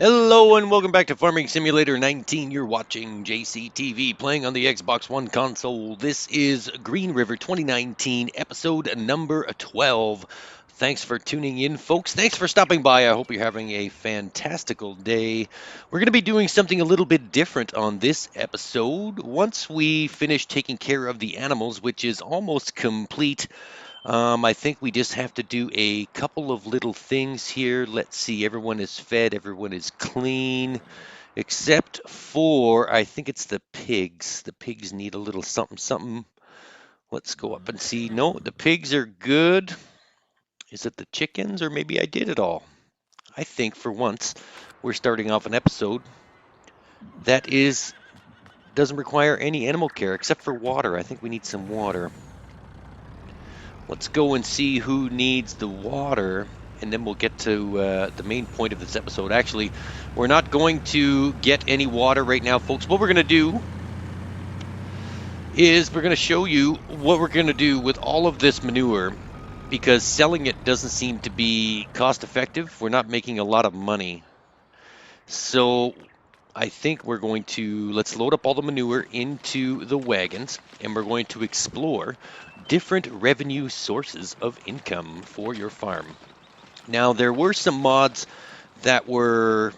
Hello and welcome back to Farming Simulator 19. You're watching JCTV playing on the Xbox One console. This is Green River 2019 episode number 12. Thanks for tuning in, folks. Thanks for stopping by. I hope you're having a fantastical day. We're going to be doing something a little bit different on this episode. Once we finish taking care of the animals, which is almost complete, I think we just have to do a couple of little things here. Let's see, everyone is fed, everyone is clean, except for, I think it's the pigs. The pigs need a little something, something. Let's go up and see. No, the pigs are good. Is it the chickens, or maybe I did it all? I think for once, we're starting off an episode that doesn't require any animal care except for water. I think we need some water. Let's go and see who needs the water, and then we'll get to the main point of this episode. Actually, we're not going to get any water right now, folks. What we're going to do is we're going to show you what we're going to do with all of this manure, because selling it doesn't seem to be cost effective. We're not making a lot of money. So I think we're going to, let's load up all the manure into the wagons, and we're going to explore different revenue sources of income for your farm. Now, there were some mods that were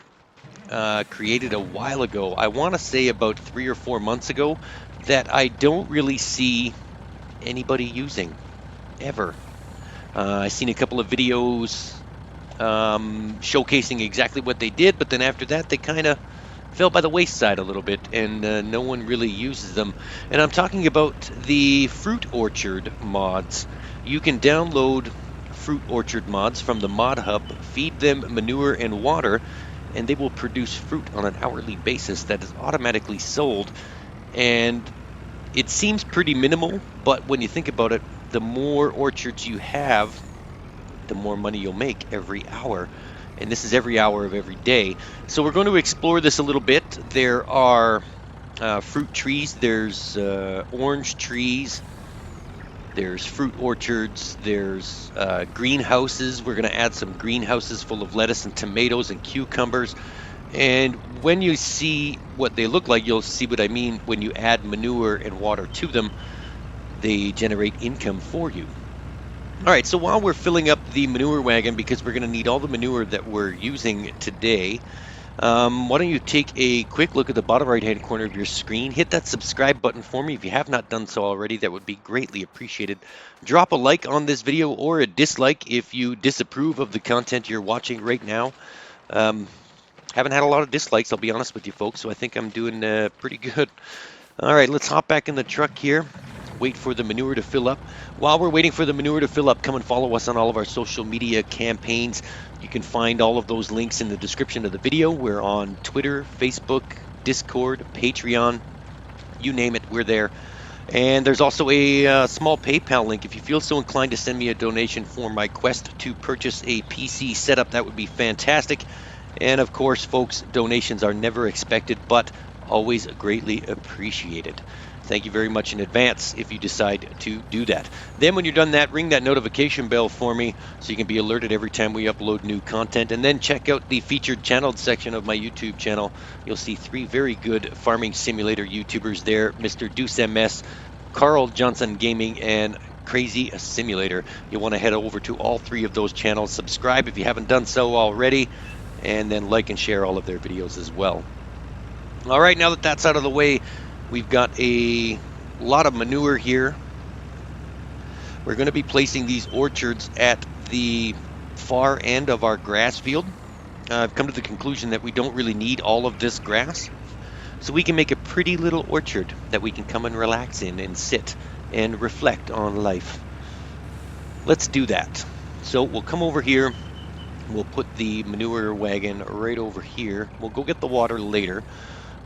created a while ago. I want to say about 3 or 4 months ago, that I don't really see anybody using ever. I've seen a couple of videos showcasing exactly what they did, but then after that, they kind of fell by the wayside a little bit, and no one really uses them. And I'm talking about the fruit orchard mods. You can download fruit orchard mods from the mod hub, feed them manure and water, and they will produce fruit on an hourly basis that is automatically sold. And it seems pretty minimal, but when you think about it, the more orchards you have, the more money you'll make every hour. And this is every hour of every day. So we're going to explore this a little bit. There are fruit trees, there's orange trees, there's fruit orchards, there's greenhouses. We're going to add some greenhouses full of lettuce and tomatoes and cucumbers. And when you see what they look like, you'll see what I mean. When you add manure and water to them, they generate income for you. All right, so while we're filling up the manure wagon, because we're going to need all the manure that we're using today, why don't you take a quick look at the bottom right-hand corner of your screen. Hit that subscribe button for me if you have not done so already. That would be greatly appreciated. Drop a like on this video or a dislike if you disapprove of the content you're watching right now. Haven't had a lot of dislikes, I'll be honest with you folks, so I think I'm doing pretty good. All right, let's hop back in the truck here. Wait for the manure to fill up. While we're waiting for the manure to fill up, come and follow us on all of our social media campaigns. You can find all of those links in the description of the video. We're on Twitter, Facebook, Discord, Patreon, you name it, we're there. And there's also a small PayPal link. If you feel so inclined to send me a donation for my quest to purchase a PC setup, that would be fantastic. And of course, folks, donations are never expected, but always greatly appreciated. Thank you very much in advance if you decide to do that. Then when you're done that, ring that notification bell for me so you can be alerted every time we upload new content. And then check out the featured channeled section of my YouTube channel. You'll see 3 very good farming simulator YouTubers there, Mr. Deuce MS, Carl Johnson Gaming, and Crazy Simulator. You'll want to head over to all 3 of those channels, subscribe if you haven't done so already, and then like and share all of their videos as well. All right, now that that's out of the way, we've got a lot of manure here. We're going to be placing these orchards at the far end of our grass field. I've come to the conclusion that we don't really need all of this grass, so we can make a pretty little orchard that we can come and relax in and sit and reflect on life. Let's do that. So we'll come over here. We'll put the manure wagon right over here. We'll go get the water later.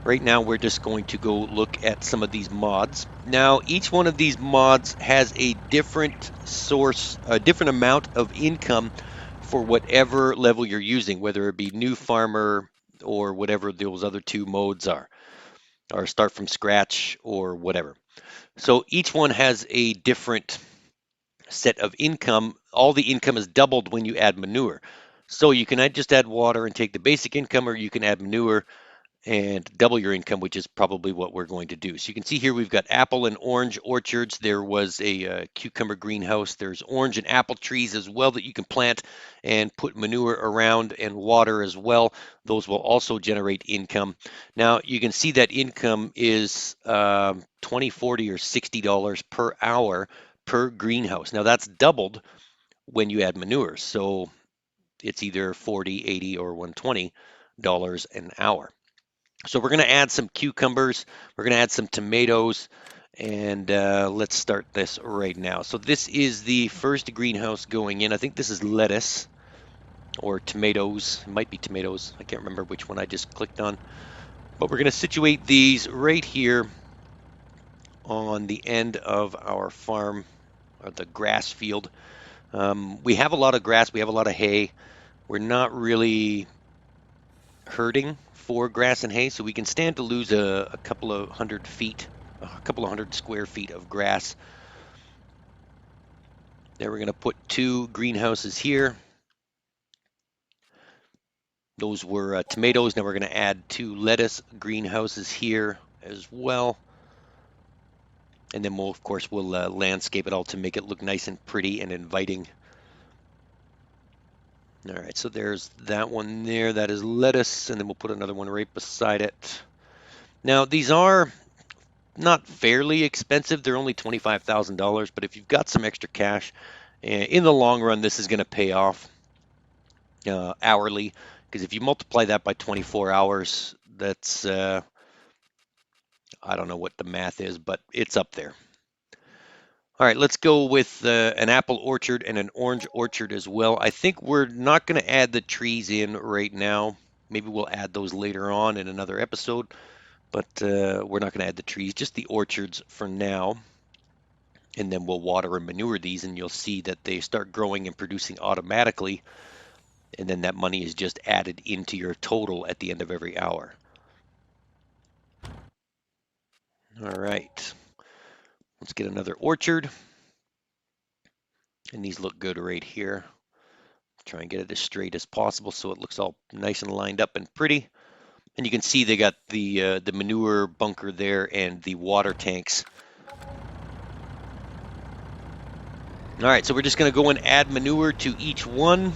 Right now, we're just going to go look at some of these mods. Now, each one of these mods has a different source, a different amount of income for whatever level you're using, whether it be new farmer or whatever those other 2 modes are, or start from scratch or whatever. So each one has a different set of income. All the income is doubled when you add manure. So you can just add water and take the basic income, or you can add manure and double your income, which is probably what we're going to do. So you can see here we've got apple and orange orchards. There was a cucumber greenhouse. There's orange and apple trees as well that you can plant and put manure around and water as well. Those will also generate income. Now you can see that income is 20, 40, or $60 per hour per greenhouse. Now that's doubled when you add manure. So it's either 40, 80, or $120 an hour. So we're going to add some cucumbers, we're going to add some tomatoes, and let's start this right now. So this is the first greenhouse going in. I think this is lettuce or tomatoes. It might be tomatoes. I can't remember which one I just clicked on. But we're going to situate these right here on the end of our farm, or the grass field. We have a lot of grass. We have a lot of hay. We're not really herding for grass and hay, so we can stand to lose a couple of hundred square feet of grass. Then we're going to put 2 greenhouses here. Those were tomatoes. Now we're going to add 2 lettuce greenhouses here as well. And then we'll, of course, landscape it all to make it look nice and pretty and inviting. All right, so there's that one there. That is lettuce, and then we'll put another one right beside it. Now, these are not fairly expensive. They're only $25,000, but if you've got some extra cash, in the long run, this is going to pay off hourly, because if you multiply that by 24 hours, that's, I don't know what the math is, but it's up there. All right, let's go with an apple orchard and an orange orchard as well. I think we're not going to add the trees in right now. Maybe we'll add those later on in another episode, but we're not going to add the trees, just the orchards for now. And then we'll water and manure these, and you'll see that they start growing and producing automatically. And then that money is just added into your total at the end of every hour. All right. Let's get another orchard. And these look good right here. Try and get it as straight as possible so it looks all nice and lined up and pretty. And you can see they got the manure bunker there and the water tanks. All right, so we're just going to go and add manure to each one.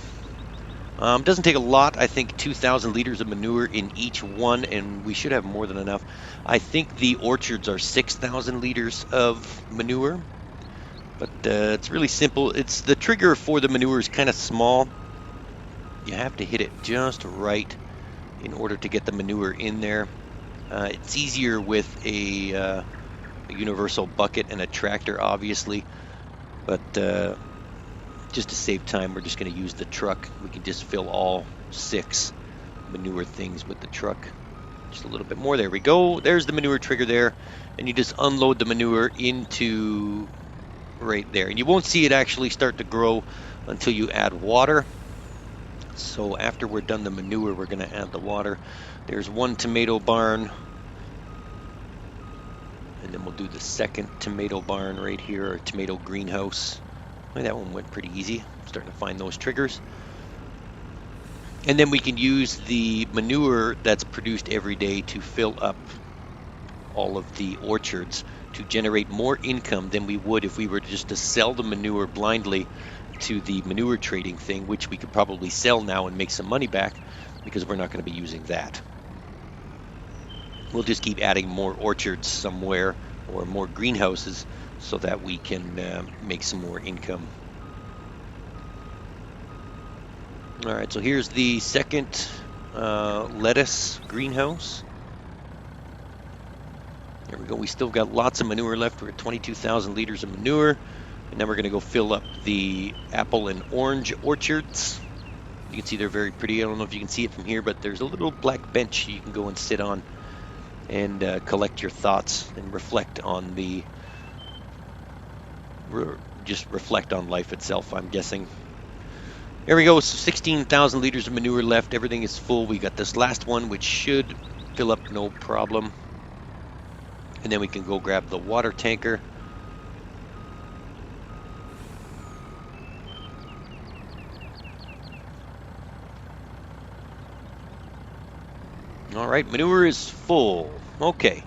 Doesn't take a lot. I think 2,000 liters of manure in each one, and we should have more than enough. I think the orchards are 6,000 liters of manure, but it's really simple. It's the trigger for the manure is kind of small. You have to hit it just right in order to get the manure in there. It's easier with a universal bucket and a tractor, obviously, but just to save time, we're just going to use the truck. We can just fill all 6 manure things with the truck. Just a little bit more. There we go. There's the manure trigger there. And you just unload the manure into right there. And you won't see it actually start to grow until you add water. So after we're done the manure, we're going to add the water. There's 1 tomato barn. And then we'll do the second tomato barn right here, or tomato greenhouse. That one went pretty easy. I'm starting to find those triggers. And then we can use the manure that's produced every day to fill up all of the orchards to generate more income than we would if we were just to sell the manure blindly to the manure trading thing, which we could probably sell now and make some money back, because we're not going to be using that. We'll just keep adding more orchards somewhere, or more greenhouses, so that we can make some more income. All right, so here's the second lettuce greenhouse. There we go. We still got lots of manure left. We're at 22,000 liters of manure. And then we're going to go fill up the apple and orange orchards. You can see they're very pretty. I don't know if you can see it from here, but there's a little black bench you can go and sit on and collect your thoughts and reflect on just reflect on life itself, I'm guessing. There we go, so 16,000 liters of manure left. Everything is full. We got this last one, which should fill up no problem. And then we can go grab the water tanker. All right, manure is full. Okay.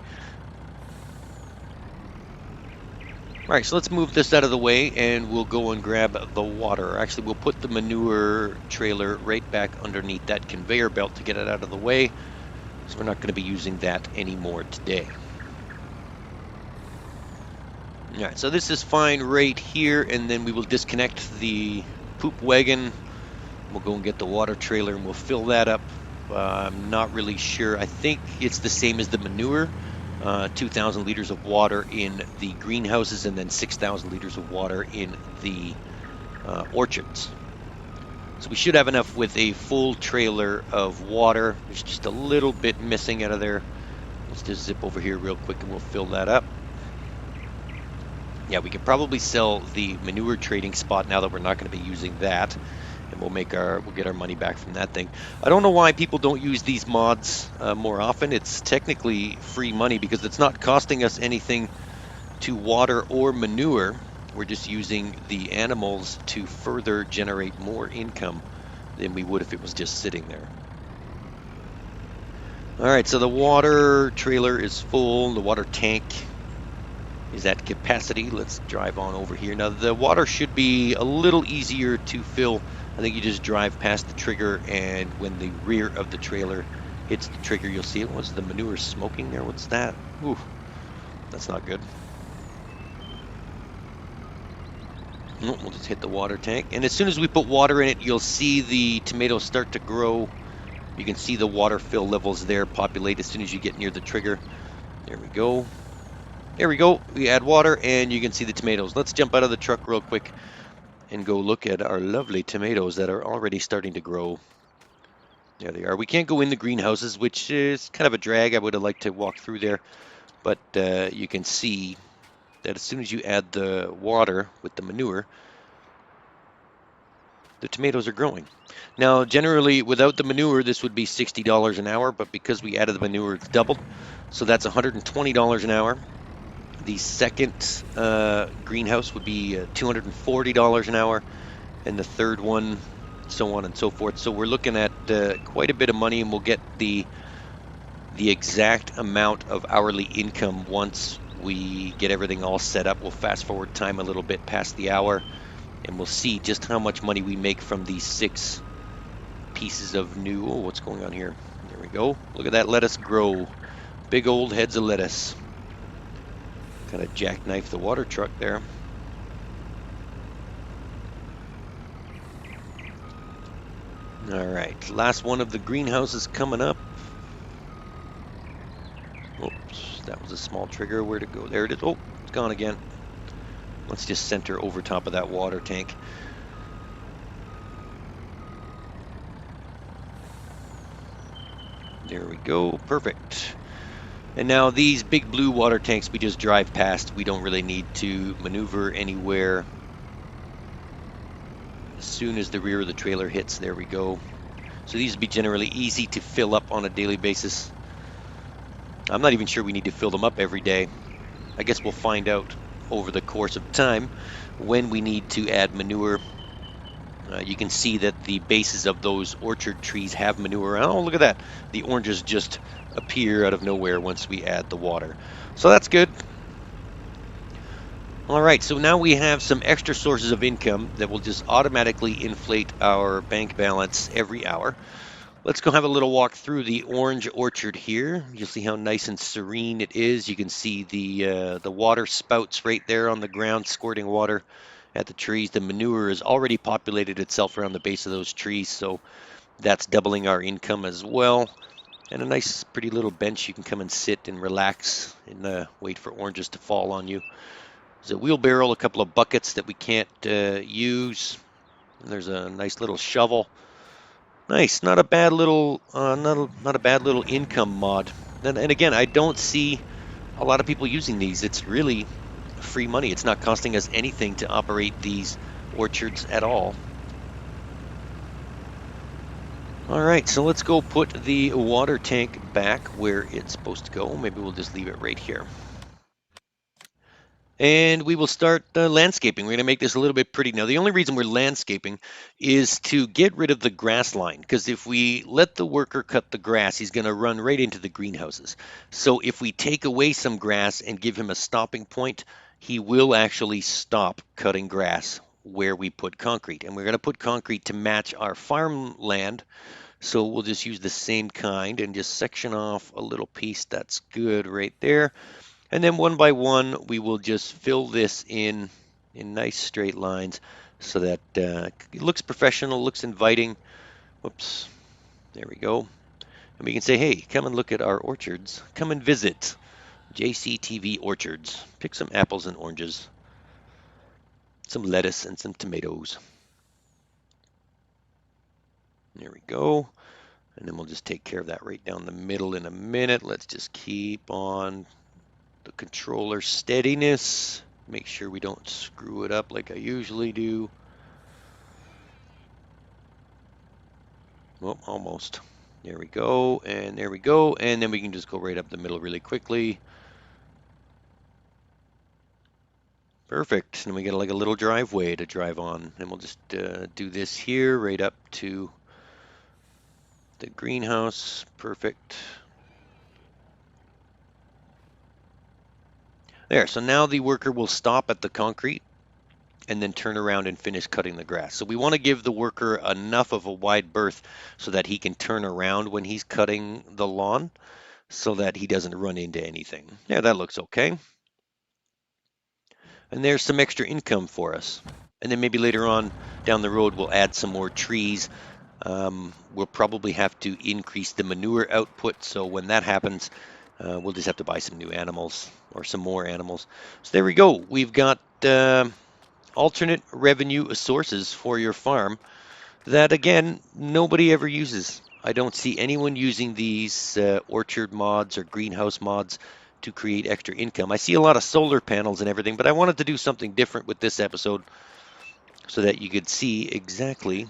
All right, so let's move this out of the way and we'll go and grab the water. Actually, we'll put the manure trailer right back underneath that conveyor belt to get it out of the way. So we're not going to be using that anymore today. All right, so this is fine right here, and then we will disconnect the poop wagon. We'll go and get the water trailer and we'll fill that up. I'm not really sure. I think it's the same as the manure. 2,000 liters of water in the greenhouses and then 6,000 liters of water in the orchards. So we should have enough with a full trailer of water. There's just a little bit missing out of there. Let's just zip over here real quick and we'll fill that up. Yeah, we could probably sell the manure trading spot now that we're not going to be using that. And we'll get our money back from that thing. I don't know why people don't use these mods more often. It's technically free money because it's not costing us anything to water or manure. We're just using the animals to further generate more income than we would if it was just sitting there. All right, so the water trailer is full. The water tank is at capacity. Let's drive on over here. Now, the water should be a little easier to fill. I think you just drive past the trigger, and when the rear of the trailer hits the trigger, you'll see it. Was the manure smoking there? What's that? Ooh, that's not good. No, we'll just hit the water tank. And as soon as we put water in it, you'll see the tomatoes start to grow. You can see the water fill levels there populate as soon as you get near the trigger. There we go. There we go. We add water, and you can see the tomatoes. Let's jump out of the truck real quick and go look at our lovely tomatoes that are already starting to grow. There they are. We can't go in the greenhouses, which is kind of a drag. I would have liked to walk through there, but you can see that as soon as you add the water with the manure, the tomatoes are growing. Now, generally, without the manure, this would be $60 an hour, but because we added the manure, it's doubled. So that's $120 an hour. The second greenhouse would be $240 an hour, and the third one, so on and so forth. So we're looking at quite a bit of money, and we'll get the exact amount of hourly income once we get everything all set up. We'll fast forward time a little bit past the hour, and we'll see just how much money we make from these 6 pieces of new. Oh, what's going on here? There we go. Look at that lettuce grow. Big old heads of lettuce. Kind of jackknife the water truck there. All right, last one of the greenhouses coming up. Oops, that was a small trigger. Where'd it go? There it is. Oh, it's gone again. Let's just center over top of that water tank. There we go. Perfect. And now these big blue water tanks we just drive past. We don't really need to maneuver anywhere. As soon as the rear of the trailer hits, there we go. So these would be generally easy to fill up on a daily basis. I'm not even sure we need to fill them up every day. I guess we'll find out over the course of time when we need to add manure. You can see that the bases of those orchard trees have manure. Oh, look at that. The oranges just appear out of nowhere once we add the water. So that's good. All right, so now we have some extra sources of income that will just automatically inflate our bank balance every hour. Let's go have a little walk through the orange orchard here. You'll see how nice and serene it is. You can see the water spouts right there on the ground squirting water at the trees. The manure has already populated itself around the base of those trees, so that's doubling our income as well. And a nice, pretty little bench you can come and sit and relax and wait for oranges to fall on you. There's a wheelbarrow, a couple of buckets that we can't use. And there's a nice little shovel. Nice, not a bad little, not a bad little income mod. And again, I don't see a lot of people using these. It's really free money. It's not costing us anything to operate these orchards at all. All right, so let's go put the water tank back where it's supposed to go. Maybe we'll just leave it right here. And we will start landscaping. We're going to make this a little bit pretty. Now, the only reason we're landscaping is to get rid of the grass line, because if we let the worker cut the grass, he's going to run right into the greenhouses. So if we take away some grass and give him a stopping point, he will actually stop cutting grass where we put concrete. And we're going to put concrete to match our farmland. So we'll just use the same kind and just section off a little piece. That's good right there. And then one by one, we will just fill this in nice straight lines so that it looks professional, looks inviting. Whoops, there we go. And we can say, hey, come and look at our orchards. Come and visit JCTV Orchards. Pick some apples and oranges, some lettuce and some tomatoes. There we go. And then we'll just take care of that right down the middle in a minute. Let's just keep on the controller steadiness. Make sure we don't screw it up like I usually do. Well, almost. There we go, and there we go, and then we can just go right up the middle really quickly. Perfect. And we get like a little driveway to drive on, and we'll just do this here right up to the greenhouse. Perfect. There, so now the worker will stop at the concrete and then turn around and finish cutting the grass. So we want to give the worker enough of a wide berth so that he can turn around when he's cutting the lawn so that he doesn't run into anything. Yeah, that looks okay. And there's some extra income for us. And then maybe later on down the road, we'll add some more trees. We'll probably have to increase the manure output. So when that happens, we'll just have to buy some new animals or some more animals. So there we go. We've got alternate revenue sources for your farm that, again, nobody ever uses. I don't see anyone using these orchard mods or greenhouse mods to create extra income. I see a lot of solar panels and everything, but I wanted to do something different with this episode so that you could see exactly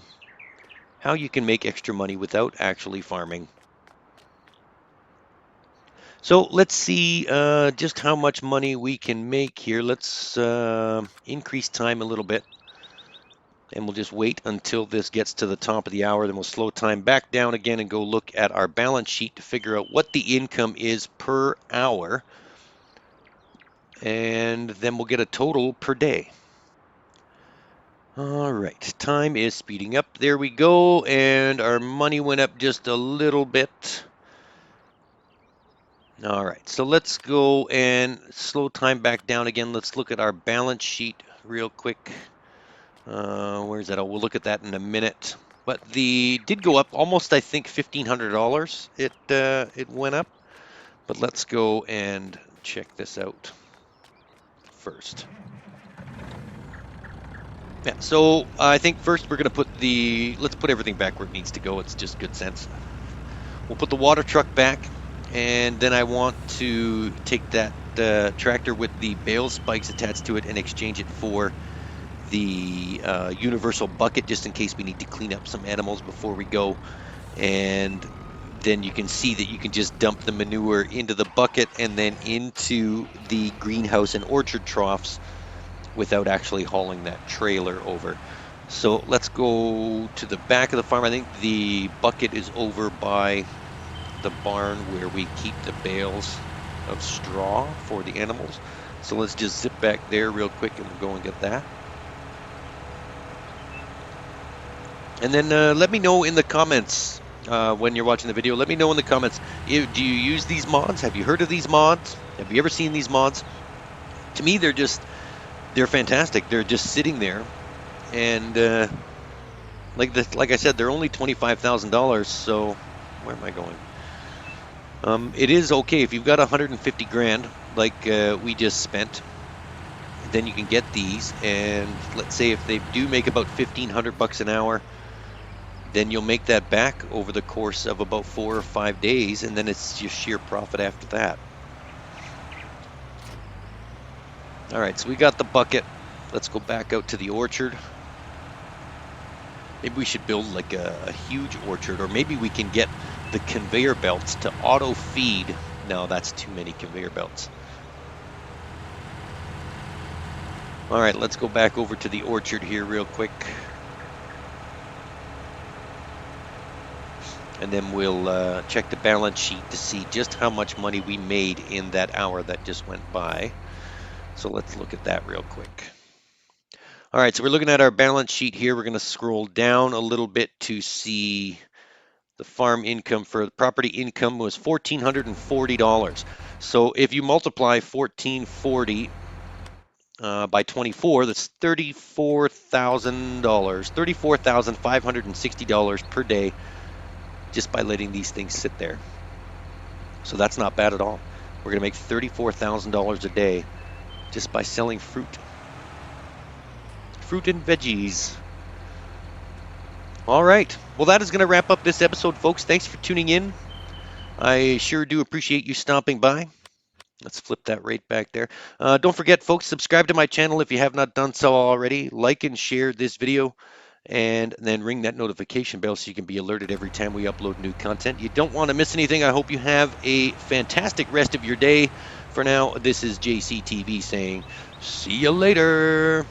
how you can make extra money without actually farming. So let's see just how much money we can make here. Let's increase time a little bit. And we'll just wait until this gets to the top of the hour. Then we'll slow time back down again and go look at our balance sheet to figure out what the income is per hour. And then we'll get a total per day. All right, time is speeding up. There we go. And our money went up just a little bit. All right, so let's go and slow time back down again. Let's look at our balance sheet real quick. Where's that? Oh, we'll look at that in a minute. But the did go up almost, I think, $1,500. It went up. But let's go and check this out first. Yeah, so I think first we're going to put let's put everything back where it needs to go. It's just good sense. We'll put the water truck back, and then I want to take that tractor with the bale spikes attached to it and exchange it for the universal bucket, just in case we need to clean up some animals before we go. And then you can see that you can just dump the manure into the bucket and then into the greenhouse and orchard troughs without actually hauling that trailer over. So let's go to the back of the farm. I think the bucket is over by the barn where we keep the bales of straw for the animals. So let's just zip back there real quick and we'll go and get that. And then let me know in the comments when you're watching the video. Let me know in the comments, do you use these mods? Have you heard of these mods? Have you ever seen these mods? To me, they're fantastic. They're just sitting there. And like I said, they're only $25,000. So where am I going? It is okay if you've got 150 grand like we just spent. Then you can get these, and let's say if they do make about $1,500 an hour, then you'll make that back over the course of about 4 or 5 days, and then it's just sheer profit after that. All right, so we got the bucket. Let's go back out to the orchard. Maybe we should build like a huge orchard, or maybe we can get the conveyor belts to auto feed. No, that's too many conveyor belts. All right, let's go back over to the orchard here real quick. And then we'll check the balance sheet to see just how much money we made in that hour that just went by. So let's look at that real quick. All right, so we're looking at our balance sheet here. We're going to scroll down a little bit to see the farm income. For the property income was $1,440. So if you multiply 1440 by 24, that's $34,000, $34,560 per day just by letting these things sit there. So that's not bad at all. We're going to make $34,000 a day just by selling fruit and veggies. All right. Well, that is going to wrap up this episode, folks. Thanks for tuning in. I sure do appreciate you stopping by. Let's flip that right back there. Don't forget, folks, subscribe to my channel if you have not done so already. Like and share this video, and then ring that notification bell so you can be alerted every time we upload new content. You don't want to miss anything. I hope you have a fantastic rest of your day. For now, this is JCTV saying, see you later.